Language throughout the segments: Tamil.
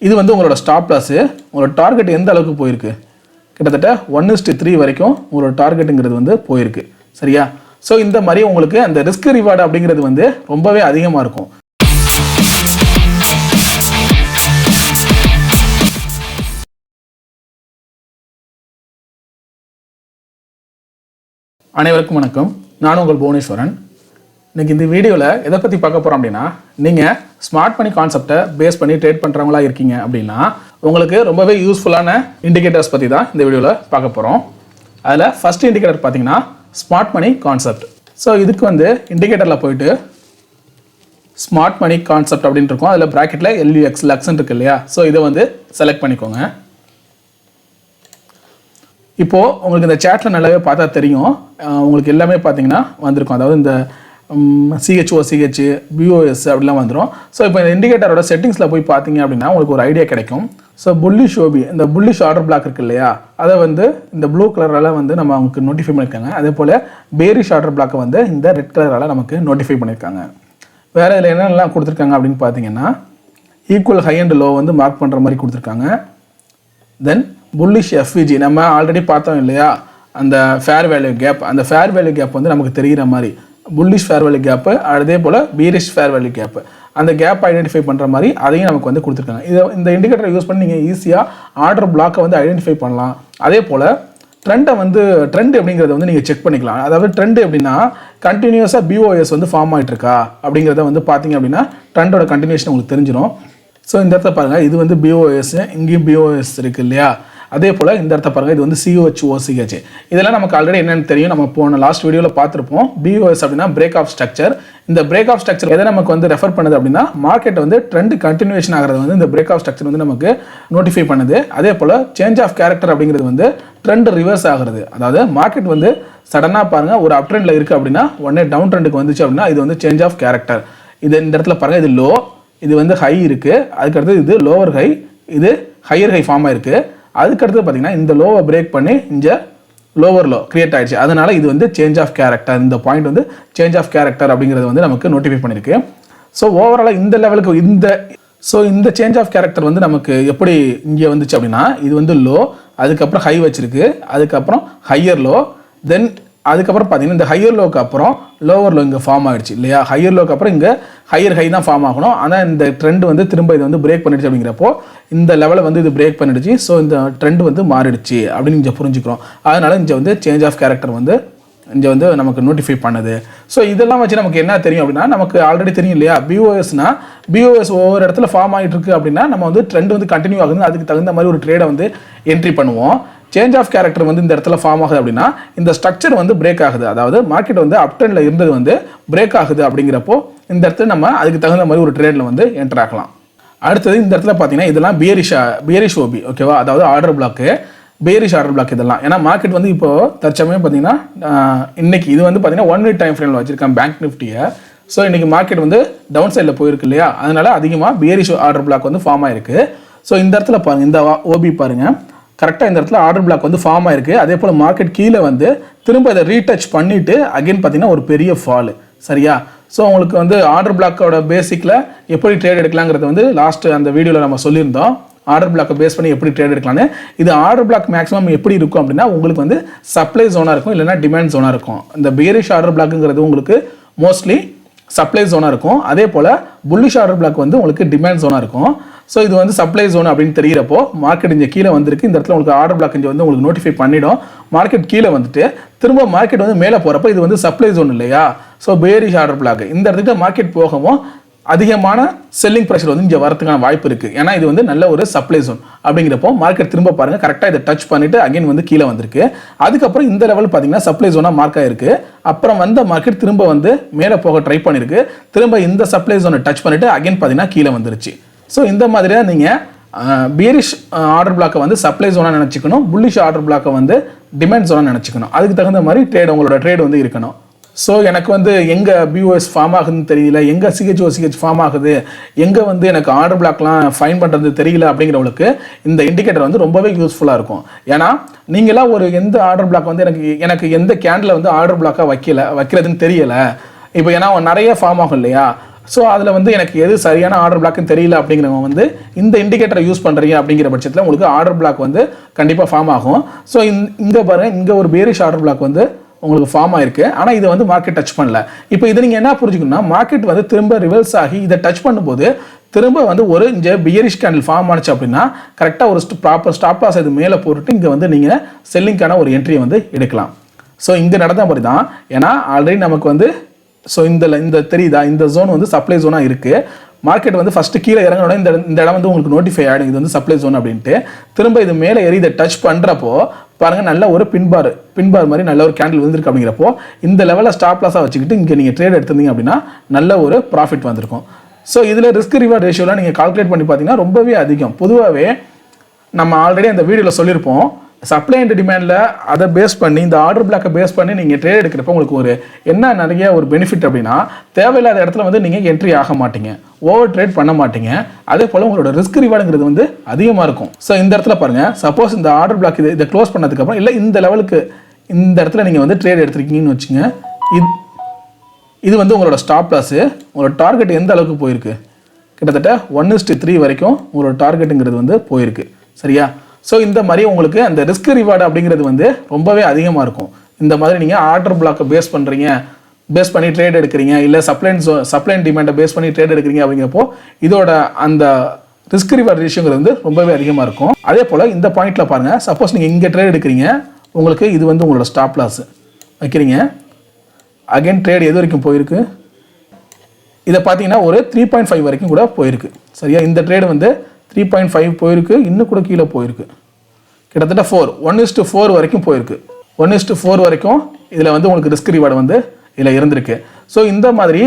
இது வந்து உங்களோட ஸ்டாப் லாஸ். உங்களோட டார்கெட் எந்த அளவுக்கு போயிருக்கு, கிட்டத்தட்ட 1:3 வரைக்கும் உங்களோட டார்கெட்டுங்கிறது வந்து போயிருக்கு. சரியா? ஸோ இந்த மாதிரி உங்களுக்கு அந்த ரிஸ்க் ரிவார்டு அப்படிங்கிறது வந்து ரொம்பவே அதிகமாக இருக்கும். அனைவருக்கும் வணக்கம். நான் உங்கள் புவனேஸ்வரன். இன்னைக்கு இந்த வீடியோவில் எதை பற்றி பார்க்க போகிறோம் அப்படின்னா, நீங்கள் ஸ்மார்ட் மணி கான்செப்டை பேஸ் பண்ணி ட்ரேட் பண்ணுறவங்களா இருக்கீங்க அப்படின்னா உங்களுக்கு ரொம்பவே யூஸ்ஃபுல்லான இண்டிகேட்டர்ஸ் பற்றி தான் இந்த வீடியோவில் பார்க்க போகிறோம். அதில் ஃபர்ஸ்ட் இண்டிகேட்டர் பார்த்தீங்கன்னா ஸ்மார்ட் மணி கான்செப்ட். ஸோ இதுக்கு வந்து இண்டிகேட்டரில் போயிட்டு ஸ்மார்ட் மணி கான்செப்ட் அப்படின்னு இருக்கும். அதில் ப்ராக்கெட்டில் LUX லக்ஸ்ன்னு இருக்கு இல்லையா? ஸோ இதை வந்து செலக்ட் பண்ணிக்கோங்க. இப்போது உங்களுக்கு இந்த சேட்டில் நல்லாவே பார்த்தா தெரியும், உங்களுக்கு எல்லாமே பார்த்தீங்கன்னா வந்திருக்கும். அதாவது இந்த CHO, BOS அப்படிலாம் வந்துடும். ஸோ இப்போ இந்த இண்டிகேட்டரோட செட்டிங்ஸில் போய் பார்த்தீங்க அப்படின்னா உங்களுக்கு ஒரு ஐடியா கிடைக்கும். ஸோ புல்லிஷ் OB, இந்த புல்லிஷ் ஆர்டர் பிளாக் இருக்குது இல்லையா, அதை வந்து இந்த ப்ளூ கலரால் வந்து நம்ம அவங்களுக்கு நோட்டிஃபை பண்ணியிருக்காங்க. அதே போல் பேரிஷ் ஆர்டர் பிளாக்கை வந்து இந்த ரெட் கலரால் நமக்கு நோட்டிஃபை பண்ணியிருக்காங்க. வேறு இதில் என்னென்னலாம் கொடுத்துருக்காங்க அப்படின்னு பார்த்தீங்கன்னா, ஈக்குவல் ஹை அண்ட் லோ வந்து மார்க் பண்ணுற மாதிரி கொடுத்துருக்காங்க. தென் புல்லிஷ் FVG, நம்ம ஆல்ரெடி பார்த்தோம் இல்லையா, அந்த ஃபேர் வேல்யூ கேப், அந்த ஃபேர் வேல்யூ கேப் வந்து நமக்கு தெரிகிற மாதிரி புல்லிஷ் ஃபேர் வேல்யூ கேப்பு, அதே போல் பீரிஷ் ஃபேர் வேல்யூ கேப்பு, அந்த கேப் ஐடென்டிஃபை பண்ணுற மாதிரி அதையும் நமக்கு வந்து கொடுத்துருக்காங்க. இந்த இண்டிகேட்டரை யூஸ் பண்ணி நீங்கள் ஈஸியாக ஆர்டர் பிளாக்கை வந்து ஐடென்டிஃபை பண்ணலாம். அதே போல் ட்ரெண்ட் அப்படிங்கிறத வந்து நீங்கள் செக் பண்ணிக்கலாம். அதாவது ட்ரெண்ட் எப்படின்னா, கண்டினியூஸாக BOS வந்து ஃபார்ம் ஆகிட்டு இருக்கா அப்படிங்கிறத வந்து பார்த்தீங்க அப்படின்னா ட்ரெண்டோட கண்டினியூஷன் உங்களுக்கு தெரிஞ்சிடும். ஸோ இந்த இடத்த பாருங்கள், இது வந்து BOS, இங்கேயும் BOS இருக்குது இல்லையா? அதே போல் இந்த இடத்த பாருங்கள், இது வந்து CHO. இதெல்லாம் நமக்கு ஆல்ரெடி என்னென்னு தெரியும், நம்ம போன லாஸ்ட் வீடியோவில் பார்த்துருப்போம். BOS அப்படின்னா பிரேக் ஆஃப் ஸ்ட்ரக்சர். இந்த பிரேக் ஆஃப் ஸ்ட்ரக்சர் எதை நமக்கு வந்து ரெஃபர் பண்ணுது அப்படின்னா, மார்க்கெட் வந்து ட்ரெண்ட் கண்டினியூஷன் ஆகிறது வந்து இந்த பிரேக் ஆஃப் ஸ்ட்ரக்சர் வந்து நமக்கு நோட்டிஃபை பண்ணுது. அதே போல் சேஞ்ச் ஆஃப் கேரக்டர் அப்படிங்கிறது வந்து ட்ரெண்ட் ரிவர்ஸ் ஆகிறது. அதாவது மார்க்கெட் வந்து சடனாக பாருங்கள் ஒரு அப் ட்ரெண்டில் இருக்குது அப்படின்னா உடனே டவுன் ட்ரெண்டுக்கு வந்துச்சு அப்படின்னா இது வந்து சேஞ்ச் ஆஃப் கேரக்டர். இது இந்த இடத்துல பாருங்கள், இது லோ, இது வந்து ஹை இருக்குது, அதுக்கடுத்து இது லோவர் ஹை, இது ஹையர் ஹை ஃபார்ம் ஆயிருக்கு. அதுக்கடுத்து பார்த்தீங்கன்னா இந்த லோவை பிரேக் பண்ணி இங்கே லோவர் லோ கிரியேட் ஆயிடுச்சு. அதனால இது வந்து சேஞ்ச் ஆஃப் கேரக்டர், இந்த பாயிண்ட் வந்து சேஞ்ச் ஆஃப் கேரக்டர் அப்படிங்கிறது வந்து நமக்கு நோட்டிஃபை பண்ணியிருக்கு. ஸோ ஓவராலாக இந்த லெவலுக்கு இந்த சேஞ்ச் ஆஃப் கேரக்டர் வந்து நமக்கு எப்படி இங்கே வந்துச்சு அப்படின்னா, இது வந்து லோ, அதுக்கப்புறம் ஹை வச்சிருக்கு, அதுக்கப்புறம் ஹையர் லோ, தென் அதுக்கப்புறம் பார்த்தீங்கன்னா இந்த ஹையர் லோக்கு அப்புறம் லோவர் லோ இங்கே ஃபார்ம் ஆகிடுச்சு இல்லையா? ஹையர் லோக்கு அப்புறம் இங்கே ஹையர் ஹை தான் ஃபார்ம் ஆகணும். ஆனால் இந்த ட்ரெண்ட் வந்து திரும்ப இது வந்து பிரேக் பண்ணிடுச்சு. அப்படிங்கிறப்போ இந்த லெவலை வந்து இது பிரேக் பண்ணிடுச்சு. ஸோ இந்த ட்ரெண்ட் வந்து மாறிடுச்சு அப்படின்னு இங்கே புரிஞ்சுக்கிறோம். அதனால இங்கே வந்து சேஞ்ச் ஆஃப் கேரக்டர் வந்து இங்கே வந்து நமக்கு நோட்டிஃபை பண்ணுது. ஸோ இதெல்லாம் வச்சு நமக்கு என்ன தெரியும் அப்படின்னா, நமக்கு ஆல்ரெடி தெரியும் இல்லையா, BOS ஒவ்வொரு இடத்துல ஃபார்ம் ஆகிட்டு இருக்கு அப்படின்னா நம்ம வந்து ட்ரெண்ட் வந்து கண்டினியூ ஆகுது, அதுக்கு தகுந்த மாதிரி ஒரு ட்ரேடை வந்து என்ட்ரி பண்ணுவோம். சேஞ்ச் ஆஃப் கேரக்டர் வந்து இந்த இடத்துல ஃபார்ம் ஆகுது அப்படின்னா இந்த ஸ்ட்ரக்சர் வந்து பிரேக் ஆகுது. அதாவது மார்க்கெட் வந்து அப் ட்ரெண்டில் இருந்தது வந்து பிரேக் ஆகுது. அப்படிங்கிறப்போ இந்த இடத்துல நம்ம அதுக்கு தகுந்த மாதிரி ஒரு ட்ரேடில் வந்து என்டர் ஆகலாம். அடுத்தது இந்த இடத்துல பார்த்தீங்கன்னா இதெல்லாம் பியரிஷ் OB, ஓகேவா? அதாவது order block, bearish order block இதெல்லாம். ஏன்னா மார்க்கெட் வந்து இப்போ தற்சமயம் பார்த்தீங்கன்னா இன்னைக்கு இது வந்து பார்த்தீங்கன்னா 1 minute டைம் ஃப்ரேமில் வச்சிருக்கேன் பேங்க் நிஃப்டியை. ஸோ இன்னைக்கு மார்க்கெட் வந்து டவுன் சைடில் போயிருக்கு இல்லையா? அதனால அதிகமாக பியரிஷ் ஆர்டர் பிளாக் வந்து ஃபார்ம் ஆயிருக்கு. ஸோ இந்த இடத்துல பாருங்கள், இந்த OB பாருங்கள், கரெக்டாக இந்த இடத்துல ஆர்டர் பிளாக் வந்து ஃபார்ம் ஆயிருக்கு. அதே போல் மார்க்கெட் கீழே வந்து திரும்ப இதை ரீடச் பண்ணிவிட்டு அகைன் பார்த்தீங்கன்னா ஒரு பெரிய ஃபால். சரியா? ஸோ உங்களுக்கு வந்து ஆர்டர் பிளாக்கோட பேசிக்கில் எப்படி ட்ரேட் எடுக்கலாங்கிறது வந்து லாஸ்ட் அந்த வீடியோவில் நம்ம சொல்லியிருந்தோம். ஆர்டர் பிளாக்கை பேஸ் பண்ணி எப்படி ட்ரேட் எடுக்கலான்னு. இது ஆர்டர் பிளாக் மேக்ஸிமம் எப்படி இருக்கும் அப்படின்னா, உங்களுக்கு வந்து சப்ளை ஜோனாக இருக்கும், இல்லைனா டிமாண்ட் ஜோனாக இருக்கும். இந்த பேரிஷ் ஆர்டர் பிளாக்குங்கிறது உங்களுக்கு மோஸ்ட்லி சப்ளை ஜோனாக இருக்கும். அதே போல் புல்லிஷ் ஆர்டர் பிளாக் வந்து உங்களுக்கு டிமாண்ட் ஜோனாக இருக்கும். ஸோ இது வந்து சப்ளை ஜோன் அப்படின்னு தெரிகிறப்போ மார்க்கெட் இங்கே கீழே வந்திருக்கு. இந்த இடத்துல உங்களுக்கு ஆர்டர் பிளாக் இங்கே வந்து உங்களுக்கு நோட்டிஃபை பண்ணிடும். மார்க்கெட் கீழே வந்துட்டு திரும்ப மார்க்கெட் வந்து மேலே போகிறப்போ இது வந்து சப்ளை ஜோன் இல்லையா? ஸோ பேரிஷ் ஆர்டர் பிளாக் இந்த இடத்துக்கு மார்க்கெட் போகவும் அதிகமான செல்லிங் ப்ரெஷர் வந்து இங்கே வரதுக்கான வாய்ப்பு இருக்குது. ஏன்னா இது வந்து நல்ல ஒரு சப்ளை ஜோன். அப்படிங்கிறப்போ மார்க்கெட் திரும்ப பாருங்கள், கரெக்டாக இதை டச் பண்ணிவிட்டு அகைன் வந்து கீழே வந்திருக்கு. அதுக்கப்புறம் இந்த லெவல் பார்த்தீங்கன்னா சப்ளை ஜோனாக மார்க் ஆயிருக்கு. அப்புறம் வந்த மார்க்கெட் திரும்ப வந்து மேலே போக ட்ரை பண்ணியிருக்கு. திரும்ப இந்த சப்ளை ஜோனை டச் பண்ணிவிட்டு அகைன் பார்த்தீங்கன்னா கீழே வந்துருச்சு. ஸோ இந்த மாதிரியாக நீங்கள் பியரிஷ் ஆர்டர் பிளாக்கை வந்து சப்ளை ஜோனாக நினச்சிக்கணும், புல்லிஷ் ஆர்டர் பிளாக்கை வந்து டிமாண்ட் ஜோனாக நினச்சிக்கணும். அதுக்கு தகுந்த மாதிரி உங்களோட ட்ரேட் வந்து இருக்கணும். ஸோ எனக்கு வந்து எங்கே BOS ஃபார்ம் ஆகுதுன்னு தெரியல, எங்கே CHO ஃபார்ம் ஆகுது, எங்கே வந்து எனக்கு ஆர்டர் பிளாக்லாம் ஃபைன் பண்ணுறது தெரியல அப்படிங்கிறவங்களுக்கு இந்த இண்டிகேட்டர் வந்து ரொம்பவே யூஸ்ஃபுல்லாக இருக்கும். ஏன்னா நீங்களாம் ஒரு எந்த ஆர்டர் பிளாக் வந்து எனக்கு எந்த கேண்டில் வந்து ஆர்டர் பிளாக்காக வைக்கிறதுன்னு தெரியலை. இப்போ ஏன்னா நிறைய ஃபார்ம் ஆகும் இல்லையா? ஸோ அதில் வந்து எனக்கு எது சரியான ஆர்டர் பிளாக்னு தெரியல அப்படிங்கிறவங்க வந்து இந்த இண்டிகேட்டரை யூஸ் பண்ணுறீங்க அப்படிங்கிற பட்சத்தில் உங்களுக்கு ஆர்டர் பிளாக் வந்து கண்டிப்பாக ஃபார்ம் ஆகும். ஸோ இங்கே பாருங்கள், இங்கே ஒரு பேரிஷ் ஆர்டர் பிளாக் வந்து உங்களுக்கு ஃபார்ம் ஆயிருக்கு. ஆனால் இது வந்து மார்க்கெட் டச் பண்ணல. இப்போ இதை நீங்கள் என்ன புரிஞ்சுக்கணும்னா, மார்க்கெட் வந்து திரும்ப ரிவர்ஸ் ஆகி இதை டச் பண்ணும்போது திரும்ப வந்து ஒரு இங்கே பியரிஷ் கேண்டில் ஃபார்ம் ஆனிச்சு அப்படின்னா கரெக்டாக ஒரு ப்ராப்பர் ஸ்டாப் லாஸ் இது மேலே போட்டுட்டு இங்கே வந்து நீங்கள் செல்லிங்கான ஒரு என்ட்ரியை வந்து எடுக்கலாம். ஸோ இங்கே நடந்த மாதிரி தான். ஏன்னா ஆல்ரெடி நமக்கு வந்து ஸோ இந்த தெரியுதா, இந்த ஜோன் வந்து சப்ளை ஜோனாக இருக்குது. மார்க்கெட் வந்து ஃபஸ்ட்டு கீழே இறங்கினோட இந்த இடம் வந்து உங்களுக்கு நோட்டிஃபை ஆகிடும், இது வந்து சப்ளை ஜோன் அப்படின்ட்டு. திரும்ப இது மேலே ஏறி இதை டச் பண்ணுறப்போ பாருங்கள், நல்ல ஒரு பின்பார் மாதிரி நல்ல ஒரு கேண்டில் வந்துருக்கு. அப்படிங்கிறப்போ இந்த லெவலில் ஸ்டாப் லாஸாக வச்சுக்கிட்டு இங்கே நீங்கள் ட்ரேட் எடுத்திருந்தீங்க அப்படின்னா நல்ல ஒரு ப்ராஃபிட் வந்திருக்கும். ஸோ இதில் ரிஸ்க் ரிவார்ட் ரேஷியோலாம் நீங்கள் கால்குலேட் பண்ணி பார்த்தீங்கன்னா ரொம்பவே அதிகம். பொதுவாகவே நம்ம ஆல்ரெடி அந்த வீடியோவில் சொல்லியிருப்போம், சப்ளை அண்ட் டிமாண்டில் அதை பேஸ் பண்ணி இந்த ஆர்டர் பிளாக்கை பேஸ் பண்ணி நீங்கள் ட்ரேட் எடுக்கிறப்ப உங்களுக்கு ஒரு என்ன நிறைய ஒரு பெனிஃபிட் அப்படின்னா, தேவையில்லாத இடத்துல வந்து நீங்கள் என்ட்ரி ஆக மாட்டீங்க, ஓவர் ட்ரேட் பண்ண மாட்டீங்க. அதே போல் உங்களோட ரிஸ்க் ரிவார்டுங்கிறது வந்து அதிகமாக இருக்கும். ஸோ இந்த இடத்துல பாருங்கள், சப்போஸ் இந்த ஆர்டர் பிளாக் இதை க்ளோஸ் பண்ணதுக்கப்புறம் இல்லை இந்த லெவலுக்கு இந்த இடத்துல நீங்கள் வந்து ட்ரேட் எடுத்துருக்கீங்கன்னு வச்சுங்க, இது வந்து உங்களோட ஸ்டாப் லாஸு. உங்களோட டார்கெட் எந்த அளவுக்கு போயிருக்கு, கிட்டத்தட்ட 1:3 வரைக்கும் உங்களோட டார்கெட்டுங்கிறது வந்து போயிருக்கு. சரியா? ஸோ இந்த மாதிரி உங்களுக்கு அந்த ரிஸ்க் ரிவார்டு அப்படிங்கிறது வந்து ரொம்பவே அதிகமாக இருக்கும். இந்த மாதிரி நீங்கள் ஆர்டர் பிளாக்கை பேஸ் பண்ணி ட்ரேட் எடுக்கிறீங்க, இல்லை சப்ளை அண்ட் டிமாண்டை பேஸ் பண்ணி ட்ரேட் எடுக்கிறீங்க அப்படிங்கிறப்போ இதோட அந்த ரிஸ்க் ரிவார்டு ரேஷியோங்கிறது வந்து ரொம்பவே அதிகமாக இருக்கும். அதே போல் இந்த பாயிண்ட்டில் பாருங்கள், சப்போஸ் நீங்கள் இங்கே ட்ரேட் எடுக்கிறீங்க, உங்களுக்கு இது வந்து உங்களோட ஸ்டாப் லாஸ் வைக்கிறீங்க. அகைன் ட்ரேட் எது வரைக்கும் போயிருக்கு, இதை பார்த்தீங்கன்னா ஒரு 3.5 வரைக்கும் கூட போயிருக்கு. சரியா? இந்த ட்ரேடு வந்து 3.5 போயிருக்கு, இன்னும் கூட கீழே போயிருக்கு, கிட்டத்தட்ட 1:4 வரைக்கும் போயிருக்கு. 1:4 வரைக்கும் இதில் வந்து உங்களுக்கு ரிஸ்க் ரிவார்டு வந்து இதில் இருந்திருக்கு. ஸோ இந்த மாதிரி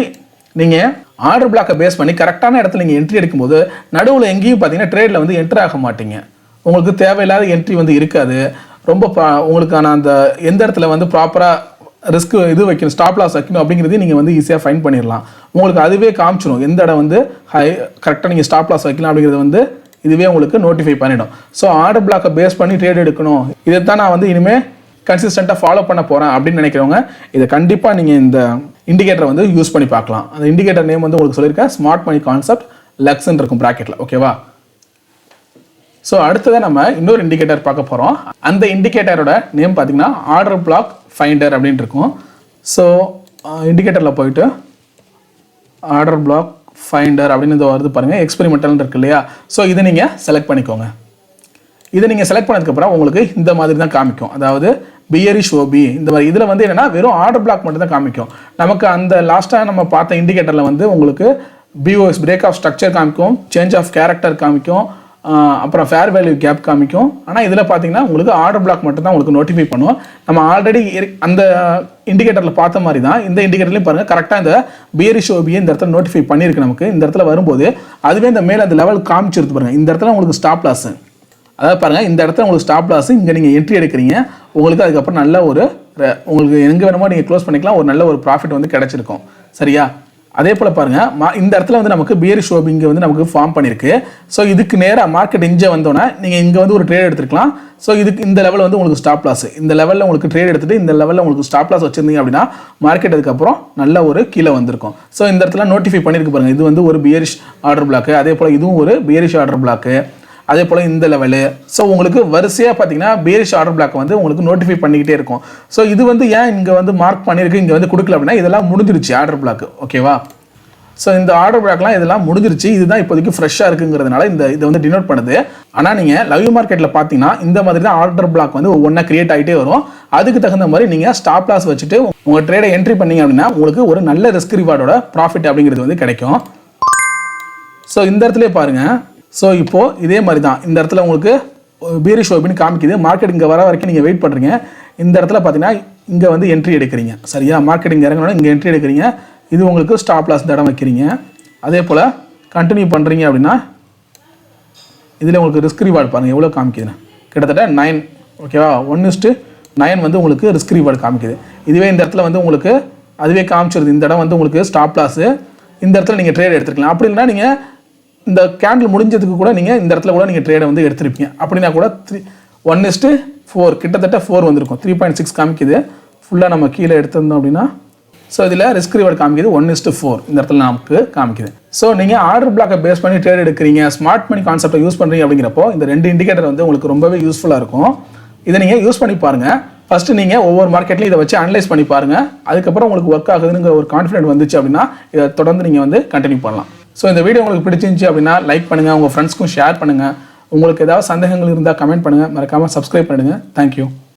நீங்கள் ஆர்டர் பிளாக்கை பேஸ் பண்ணி கரெக்டான இடத்துல நீங்கள் என்ட்ரி எடுக்கும்போது நடுவில் எங்கேயும் பார்த்தீங்கன்னா ட்ரேடில் வந்து என்ட்ரி ஆக மாட்டீங்க. உங்களுக்கு தேவையில்லாத என்ட்ரி வந்து இருக்காது. ரொம்ப உங்களுக்கான அந்த எந்த இடத்துல வந்து ப்ராப்பராக ரிஸ்க் இது வைக்கணும், ஸ்டாப் லாஸ் வைக்கணும் அப்படிங்கிறதையும் நீங்கள் வந்து ஈஸியாக ஃபைன் பண்ணிடலாம். உங்களுக்கு அதுவே காமிச்சிடும் எந்த இடம் வந்து கரெக்டாக நீங்கள் ஸ்டாப் லாஸ் வைக்கலாம் அப்படிங்கிறது வந்து இதுவே உங்களுக்கு நோட்டிஃபை பண்ணிடும். ஸோ ஆர்டர் பிளாக்கை பேஸ் பண்ணி ட்ரேட் எடுக்கணும், இதை தான் நான் வந்து இனிமேல் கன்சிஸ்டண்ட்டாக ஃபாலோ பண்ண போகிறேன் அப்படின்னு நினைக்கிறவங்க இதை கண்டிப்பாக நீங்கள் இந்த இண்டிகேட்டரை வந்து யூஸ் பண்ணி பார்க்கலாம். அந்த இண்டிகேட்டர் நேம் வந்து உங்களுக்கு சொல்லியிருக்கேன், ஸ்மார்ட் மணி கான்செப்ட் லக்ஸ்ன்னு இருக்கும் ப்ராக்கெட்டில். ஓகேவா? ஸோ அடுத்ததாக நம்ம இன்னொரு இண்டிகேட்டர் பார்க்க போகிறோம். அந்த இண்டிகேட்டரோட நேம் பார்த்தீங்கன்னா ஆர்டர் பிளாக் ஃபைண்டர் அப்படின்னு இருக்கும். ஸோ இண்டிகேட்டரில் போயிட்டு ஆர்டர் பிளாக் ஃபைண்டர் அப்படின்னு இது வருது பாருங்கள், எக்ஸ்பெரிமெண்டல் இருக்கு இல்லையா? ஸோ இதை நீங்கள் செலக்ட் பண்ணிக்கோங்க. இதை நீங்கள் செலக்ட் பண்ணதுக்கப்புறம் உங்களுக்கு இந்த மாதிரி தான் காமிக்கும், அதாவது பியரிஷ் ஓபி இந்த மாதிரி. இதில் வந்து என்னென்னா வெறும் ஆர்டர் பிளாக் மட்டும் தான் காமிக்கும். நமக்கு அந்த லாஸ்ட்டாக நம்ம பார்த்த இண்டிகேட்டரில் வந்து உங்களுக்கு பிஓஎஸ் பிரேக் ஆஃப் ஸ்ட்ரக்சர் காமிக்கும், சேஞ்ச் ஆஃப் கேரக்டர் காமிக்கும், அப்புறம் ஃபேர் வேல்யூ கேப் காமிக்கும். ஆனால் இதில் பார்த்தீங்கன்னா உங்களுக்கு ஆர்டர் பிளாக் மட்டும் தான் உங்களுக்கு நோட்டிஃபை பண்ணுவோம். நம்ம ஆல்ரெடி அந்த இண்டிகேட்டரில் பார்த்த மாதிரி தான் இந்த இண்டிகேட்டர்லையும் பாருங்கள், கரெக்டாக இந்த பியரிஷ் ஓபியை இந்த இடத்துல நோட்டிஃபை பண்ணியிருக்கு. நமக்கு இந்த இடத்துல வரும்போது அதுவே இந்த மேலே அந்த லெவல் காமிச்சிருது பாருங்கள். இந்த இடத்துல உங்களுக்கு ஸ்டாப் லாஸ், அதாவது பாருங்கள் இந்த இடத்துல உங்களுக்கு ஸ்டாப் லாஸ், இங்கே நீங்கள் என்ட்ரி எடுக்கிறீங்க, உங்களுக்கு அதுக்கப்புறம் நல்ல ஒரு உங்களுக்கு எங்கே வேணுமோ நீங்கள் க்ளோஸ் பண்ணிக்கலாம், ஒரு நல்ல ஒரு ப்ராஃபிட் வந்து கிடச்சிருக்கும். சரியா? அதே போல் பாருங்கள், இந்த இடத்துல வந்து நமக்கு பியரிஷ் ஓபி இங்கே வந்து நமக்கு ஃபார்ம் பண்ணியிருக்கு. ஸோ இதுக்கு நேராக மார்க்கெட் இங்கே வந்தோன்னா நீங்கள் இங்கே வந்து ஒரு ட்ரேட் எடுத்துக்கலாம். ஸோ இதுக்கு இந்த லெவல் வந்து உங்களுக்கு ஸ்டாப் லாஸ், இந்த லெவலில் உங்களுக்கு ட்ரேட் எடுத்துகிட்டு இந்த லெவலில் உங்களுக்கு ஸ்டாப் லாஸ் வச்சுருந்தீங்க அப்படின்னா மார்க்கெட் அதுக்கப்புறம் நல்ல ஒரு கீழே வந்திருக்கும். ஸோ இந்த இடத்துல நோட்டிஃபை பண்ணியிருக்கு பாருங்கள், இது வந்து ஒரு பியரிஷ் ஆர்டர் பிளாக்கு, அதே போல் இதுவும் ஒரு பியரிஷ் ஆர்டர் பிளாக்கு, அதே போல் இந்த லெவலு. ஸோ உங்களுக்கு வரிசையாக பார்த்தீங்கன்னா பேரிஷ் ஆர்டர் பிளாக் வந்து உங்களுக்கு நோட்டிஃபை பண்ணிக்கிட்டே இருக்கும். ஸோ இது வந்து ஏன் இங்கே வந்து மார்க் பண்ணியிருக்கு, இங்கே வந்து கொடுக்கல அப்படின்னா இதெல்லாம் முடிஞ்சிருச்சு ஆர்டர் பிளாக். ஓகேவா? ஸோ இந்த ஆர்டர் பிளாக்லாம் இதெல்லாம் முடிஞ்சிருச்சு, இதுதான் இப்போதைக்கு ஃப்ரெஷ்ஷாக இருக்குங்கிறதுனால இதை வந்து டினோட் பண்ணுது. ஆனால் நீங்கள் லைவ் மார்க்கெட்டில் பார்த்தீங்கன்னா இந்த மாதிரி தான் ஆர்டர் பிளாக் வந்து ஒவ்வொன்றா கிரியேட் ஆகிட்டே வரும். அதுக்கு தகுந்த மாதிரி நீங்கள் ஸ்டாப் லாஸ் வச்சுட்டு உங்கள் ட்ரேடை என்ட்ரி பண்ணீங்க அப்படின்னா உங்களுக்கு ஒரு நல்ல ரிஸ்க் ரிவார்டோட ப்ராஃபிட் அப்படிங்கிறது வந்து கிடைக்கும். ஸோ இந்த இடத்துல பாருங்கள், ஸோ இப்போது இதே மாதிரி தான் இந்த இடத்துல உங்களுக்கு பீரிஷ் ஓபின்னு காமிக்குது. மார்க்கெட் இங்கே வர வரைக்கும் நீங்கள் வெயிட் பண்ணுறீங்க. இந்த இடத்துல பார்த்தீங்கன்னா இங்கே வந்து என்ட்ரி எடுக்கிறீங்க. சரியா? மார்க்கெட் இங்கே இறங்கணும், இங்கே என்ட்ரி எடுக்கிறீங்க, இது உங்களுக்கு ஸ்டாப் லாஸ் இடம் வைக்கிறீங்க. அதே போல் கண்டினியூ பண்ணுறீங்க அப்படின்னா இதில் உங்களுக்கு ரிஸ்க் ரிவார்டு பாருங்கள் எவ்வளோ காமிக்குதுன்னு, கிட்டத்தட்ட 9. ஓகேவா? 1:9 வந்து உங்களுக்கு ரிஸ்க் ரிவார்டு காமிக்குது. இதுவே இந்த இடத்துல வந்து உங்களுக்கு அதுவே காமிச்சிருது, இந்த இடம் வந்து உங்களுக்கு ஸ்டாப் லாஸு, இந்த இடத்துல நீங்கள் ட்ரேட் எடுத்துருக்கலாம். அப்படி இல்லைனா நீங்கள் இந்த கேண்டில் முடிஞ்சதுக்கு கூட நீங்கள் இந்த இடத்துல கூட நீங்கள் ட்ரேடை வந்து எடுத்துருப்பீங்க. அப்படின்னா கூட 1:4 கிட்டத்தட்ட 4 வந்திருக்கும். 3.6 காமிக்குது. ஃபுல்லாக நம்ம கீழே எடுத்திருந்தோம் அப்படின்னா ஸோ இதில் ரிஸ்க் ரிவார்டு காமிக்குது 1:4 இந்த இடத்துல நமக்கு காமிக்குது. ஸோ நீங்கள் ஆர்டர் பிளாக்கை பேஸ் பண்ணி ட்ரேட் எடுக்கிறீங்க, ஸ்மார்ட் மணி கான்செப்டை யூஸ் பண்ணுறீங்க அப்படிங்கிறப்போ இந்த 2 இண்டிகேட்டர் வந்து உங்களுக்கு ரொம்பவே யூஸ்ஃபுல்லாக இருக்கும். இதை நீங்கள் யூஸ் பண்ணி பாருங்கள். ஃபஸ்ட்டு நீங்கள் ஒவ்வொரு மார்க்கெட்லையும் இதை வச்சு அனலைஸ் பண்ணி பாருங்கள். அதுக்கப்புறம் உங்களுக்கு ஒர்க் ஆகுதுங்கிற ஒரு கான்ஃபிடென்ட் வந்துச்சு அப்படின்னா இதை தொடர்ந்து நீங்கள் வந்து கண்டினியூ பண்ணலாம். ஸோ இந்த வீடியோ உங்களுக்கு பிடிச்சிருந்துச்சு அப்படின்னா லைக் பண்ணுங்கள், உங்கள் ஃப்ரெண்ட்ஸ்க்கும் ஷேர் பண்ணுங்கள். உங்களுக்கு ஏதாவது சந்தேகங்கள் இருந்தால் கமெண்ட் பண்ணுங்கள், மறக்காமல் சப்ஸ்கிரைப் பண்ணிடுங்க. தேங்க்யூ.